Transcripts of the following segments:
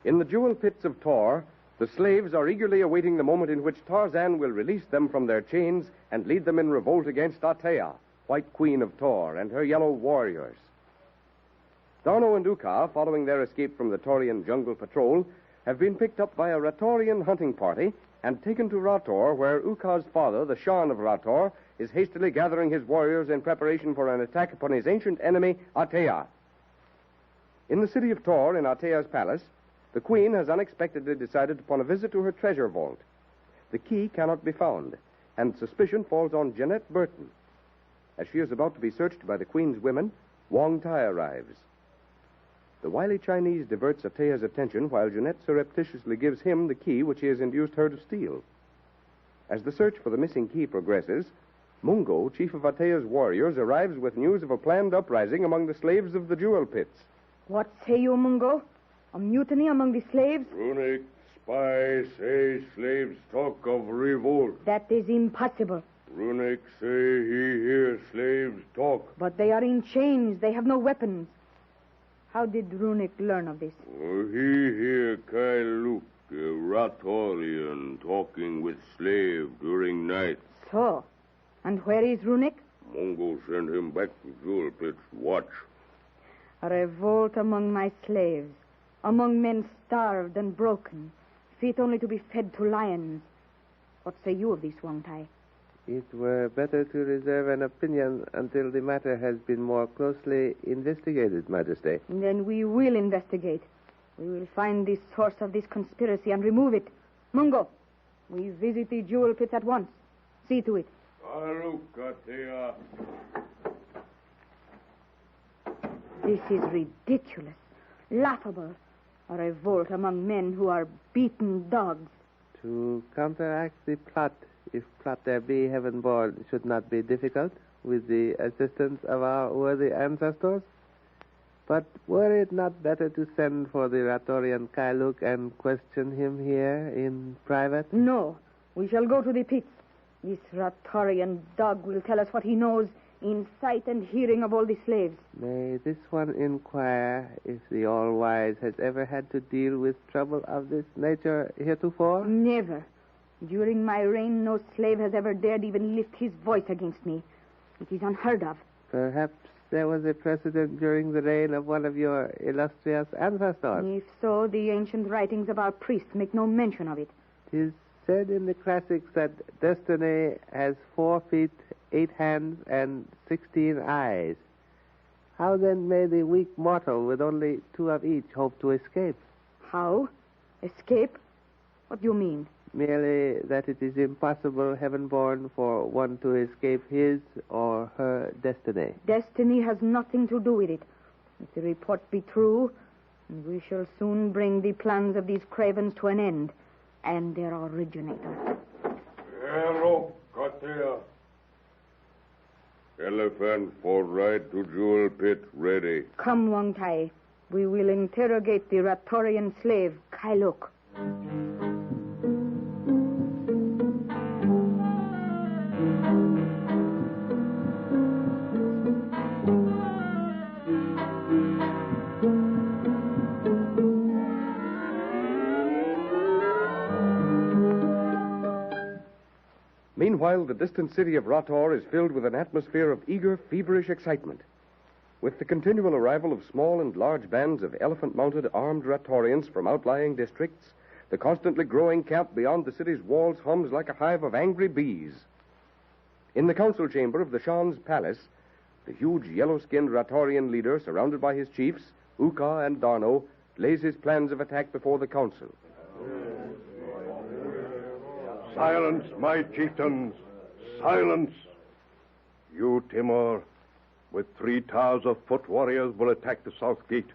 In the jewel pits of Tohr, the slaves are eagerly awaiting the moment in which Tarzan will release them from their chains and lead them in revolt against Atea, White Queen of Tohr, and her yellow warriors. Darno and Uka, following their escape from the Taurian jungle patrol, have been picked up by a Ratorian hunting party and taken to Rator, where Uka's father, the Shan of Rator, is hastily gathering his warriors in preparation for an attack upon his ancient enemy, Atea. In the city of Tohr, in Atea's palace, the queen has unexpectedly decided upon a visit to her treasure vault. The key cannot be found, and suspicion falls on Jeanette Burton. As she is about to be searched by the queen's women, Wong Tai arrives. The wily Chinese diverts Atea's attention while Jeanette surreptitiously gives him the key which he has induced her to steal. As the search for the missing key progresses, Mungo, chief of Atea's warriors, arrives with news of a planned uprising among the slaves of the jewel pits. What say you, Mungo? A mutiny among the slaves? Runic spies say slaves talk of revolt. That is impossible. Runic say he hears slaves talk. But they are in chains. They have no weapons. How did Runic learn of this? He hear Kai Luke, a Ratorian, talking with slave during night. So, and where is Runic? Mungo sent him back to jewel pits to watch. A revolt among my slaves. Among men starved and broken, fit only to be fed to lions. What say you of this, Wong Tai? It were better to reserve an opinion until the matter has been more closely investigated, Majesty. Then we will investigate. We will find the source of this conspiracy and remove it. Mungo, we visit the jewel pits at once. See to it. This is ridiculous, laughable. A revolt among men who are beaten dogs. To counteract the plot, if plot there be heaven-born, should not be difficult, with the assistance of our worthy ancestors. But were it not better to send for the Ratorian Kailuk and question him here in private? No, we shall go to the pits. This Ratorian dog will tell us what he knows in sight and hearing of all the slaves. May this one inquire if the All-Wise has ever had to deal with trouble of this nature heretofore? Never. During my reign, no slave has ever dared even lift his voice against me. It is unheard of. Perhaps there was a precedent during the reign of one of your illustrious ancestors. If so, the ancient writings of our priests make no mention of it. 'Tis said in the classics that destiny has 4 feet, 8 hands, and 16 eyes. How then may the weak mortal with only 2 of each hope to escape? How? Escape? What do you mean? Merely that it is impossible, heaven-born, for one to escape his or her destiny. Destiny has nothing to do with it. If the report be true, we shall soon bring the plans of these cravens to an end, and their originator. Hello, Katea. Elephant for ride to jewel pit ready. Come, Wong Tai. We will interrogate the Ratorian slave, Kailuk. Meanwhile, the distant city of Rator is filled with an atmosphere of eager, feverish excitement. With the continual arrival of small and large bands of elephant-mounted armed Ratorians from outlying districts, the constantly growing camp beyond the city's walls hums like a hive of angry bees. In the council chamber of the Shan's palace, the huge yellow-skinned Ratorian leader, surrounded by his chiefs, Uka and Darno, lays his plans of attack before the council. Silence, my chieftains. Silence. You, Timur, with 3 towers of foot warriors will attack the south gate.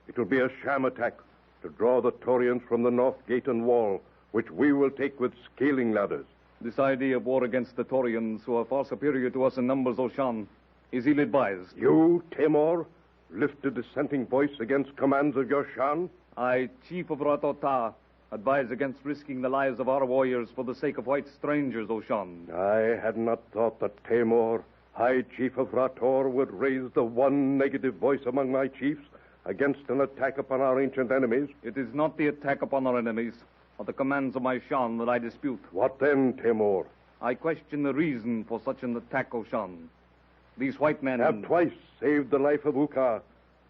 It will be a sham attack to draw the Taurians from the north gate and wall, which we will take with scaling ladders. This idea of war against the Taurians, who are far superior to us in numbers, O Shan, is ill-advised. You, Timur, lift a dissenting voice against commands of your Shan? I, chief of Ratota, advise against risking the lives of our warriors for the sake of white strangers, O Shan. I had not thought that Timur, High Chief of Rator, would raise the one negative voice among my chiefs against an attack upon our ancient enemies. It is not the attack upon our enemies or the commands of my Shan that I dispute. What then, Timur? I question the reason for such an attack, O Shan. These white men have twice saved the life of Uka,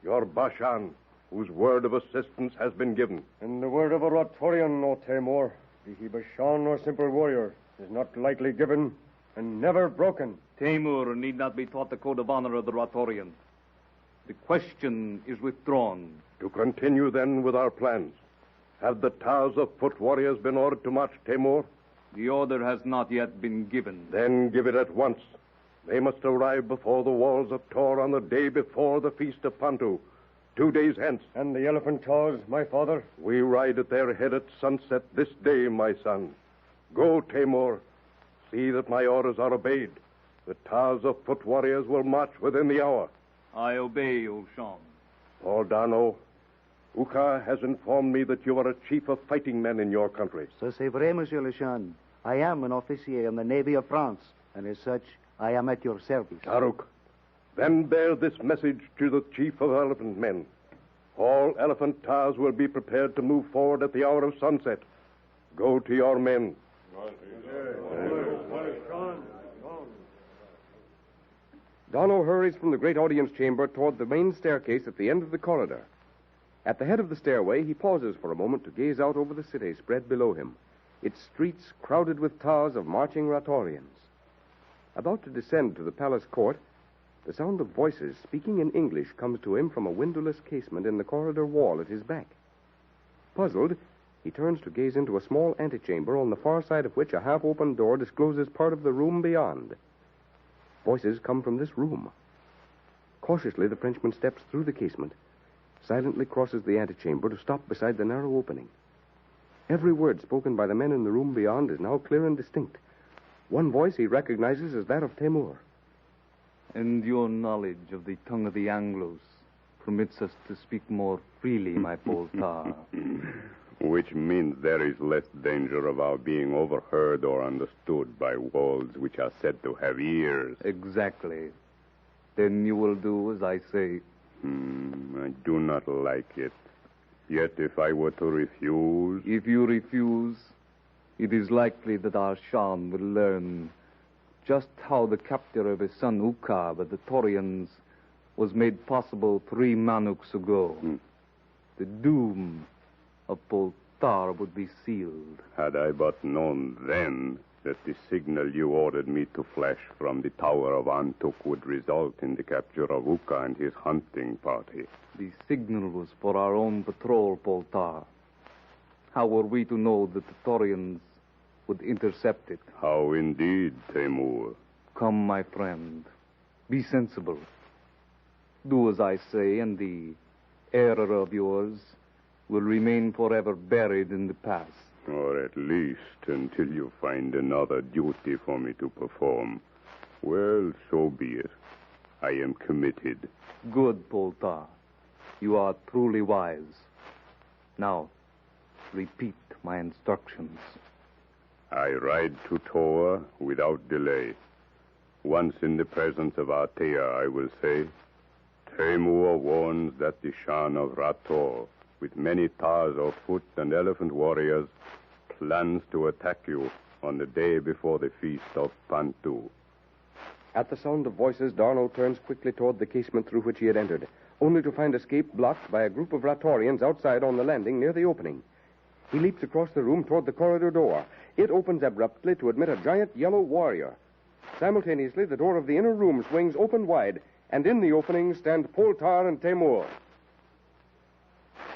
your Bashan, whose word of assistance has been given. And the word of a Ratorian, O Timur, be he Bashan or simple warrior, is not lightly given and never broken. Timur need not be taught the code of honor of the Ratorian. The question is withdrawn. To continue, then, with our plans, have the towers of foot warriors been ordered to march, Timur? The order has not yet been given. Then give it at once. They must arrive before the walls of Tohr on the day before the feast of Pantu, 2 days hence. And the elephant towers, my father? We ride at their head at sunset this day, my son. Go, Timur. See that my orders are obeyed. The towers of foot warriors will march within the hour. I obey, O Shan. Ordano, Uka has informed me that you are a chief of fighting men in your country. Ça c'est vrai, Monsieur le Shan. I am an officer in the Navy of France, and as such, I am at your service. Taruk, then bear this message to the chief of elephant men. All elephant towers will be prepared to move forward at the hour of sunset. Go to your men. Dono hurries from the great audience chamber toward the main staircase at the end of the corridor. At the head of the stairway, he pauses for a moment to gaze out over the city spread below him, its streets crowded with towers of marching Ratorians. About to descend to the palace court, the sound of voices speaking in English comes to him from a windowless casement in the corridor wall at his back. Puzzled, he turns to gaze into a small antechamber on the far side of which a half-open door discloses part of the room beyond. Voices come from this room. Cautiously, the Frenchman steps through the casement, silently crosses the antechamber to stop beside the narrow opening. Every word spoken by the men in the room beyond is now clear and distinct. One voice he recognizes as that of Timur. And your knowledge of the tongue of the Anglos permits us to speak more freely, my Poltar. Which means there is less danger of our being overheard or understood by walls which are said to have ears. Exactly. Then you will do as I say. I do not like it. Yet if I were to refuse... If you refuse, it is likely that our Shan will learn just how the capture of his son Uka by the Taurians was made possible 3 manuks ago. The doom of Poltar would be sealed. Had I but known then that the signal you ordered me to flash from the Tower of Antuk would result in the capture of Uka and his hunting party. The signal was for our own patrol, Poltar. How were we to know that the Taurians would intercept it? How indeed, Timur? Come, my friend. Be sensible. Do as I say, and the error of yours will remain forever buried in the past. Or at least until you find another duty for me to perform. Well, so be it. I am committed. Good, Poltar. You are truly wise. Now, repeat my instructions. I ride to Tohr without delay. Once in the presence of Atea, I will say, Timur warns that the Shan of Rator, with many tars of foot and elephant warriors, plans to attack you on the day before the feast of Pantu. At the sound of voices, Darno turns quickly toward the casement through which he had entered, only to find escape blocked by a group of Ratorians outside on the landing near the opening. He leaps across the room toward the corridor door. It opens abruptly to admit a giant yellow warrior. Simultaneously, the door of the inner room swings open wide, and in the opening stand Poltar and Timur.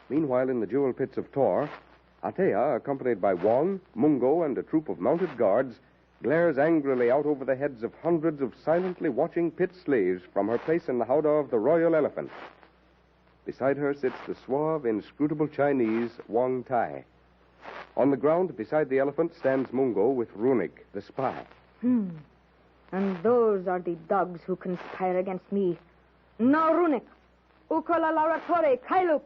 Meanwhile, in the jewel pits of Tohr, Atea, accompanied by Wong, Mungo, and a troop of mounted guards, glares angrily out over the heads of hundreds of silently watching pit slaves from her place in the howdah of the royal elephant. Beside her sits the suave, inscrutable Chinese, Wong Tai. On the ground beside the elephant stands Mungo with Runik, the spy. And those are the dogs who conspire against me. Now, Runik, Ukola Lauratore, Kailuk.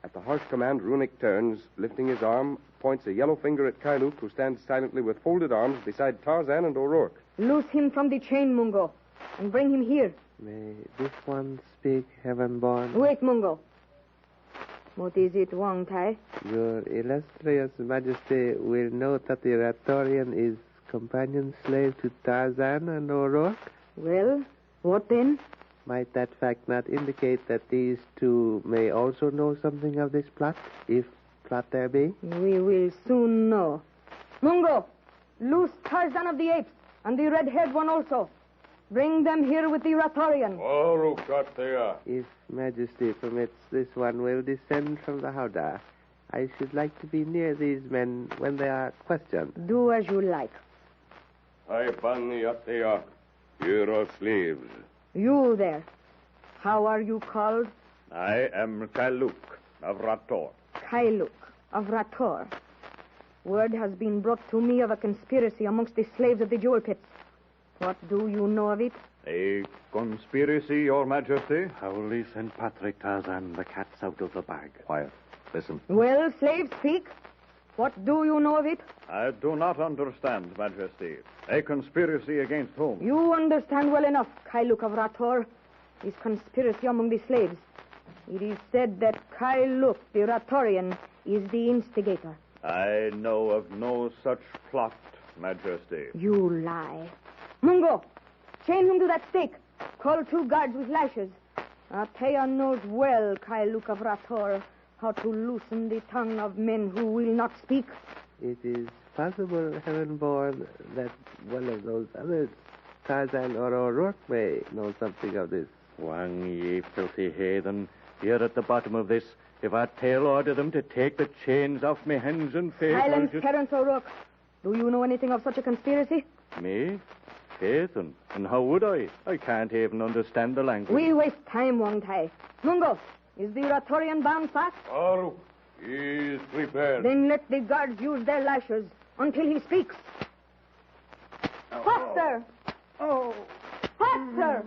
At the harsh command, Runik turns, lifting his arm, points a yellow finger at Kailuk, who stands silently with folded arms beside Tarzan and O'Rourke. Loose him from the chain, Mungo, and bring him here. May this one speak, heaven-born? Wait, Mungo. What is it, Wang Tai? Your illustrious majesty will note that the Ratorian is companion slave to Tarzan and O'Rourke. Well, what then? Might that fact not indicate that these two may also know something of this plot, if plot there be? We will soon know. Mungo, loose Tarzan of the Apes, and the red-haired one also. Bring them here with the Ratorian. If majesty permits, this one will descend from the howdah. I should like to be near these men when they are questioned. Do as you like. Here are slaves. You there. How are you called? I am Kailuk of Rator. Kailuk of Rator. Word has been brought to me of a conspiracy amongst the slaves of the jewel pits. What do you know of it? A conspiracy, Your Majesty? Holy St. Patrick, Tarzan, the cat's out of the bag. Quiet. Listen. Well, slaves, speak. What do you know of it? I do not understand, Majesty. A conspiracy against whom? You understand well enough, Kailuk of Rator. This conspiracy among the slaves. It is said that Kailuk, the Ratorian, is the instigator. I know of no such plot, Majesty. You lie. Mungo, chain him to that stake. Call 2 guards with lashes. Atea knows well, Kailuk of Rator, how to loosen the tongue of men who will not speak. It is possible, Heaven-born, that one of those others, Tarzan or O'Rourke, may know something of this. Wang, ye filthy heathen, here at the bottom of this, if I tail order them to take the chains off me hands and face... Silence, Terence O'Rourke. Do you know anything of such a conspiracy? Me? Heathen? And how would I? I can't even understand the language. We waste time, Wang Tai. Mungo, is the Ratorian bound fast? Farouk, he is prepared. Then let the guards use their lashes until he speaks. Faster! Oh. Faster!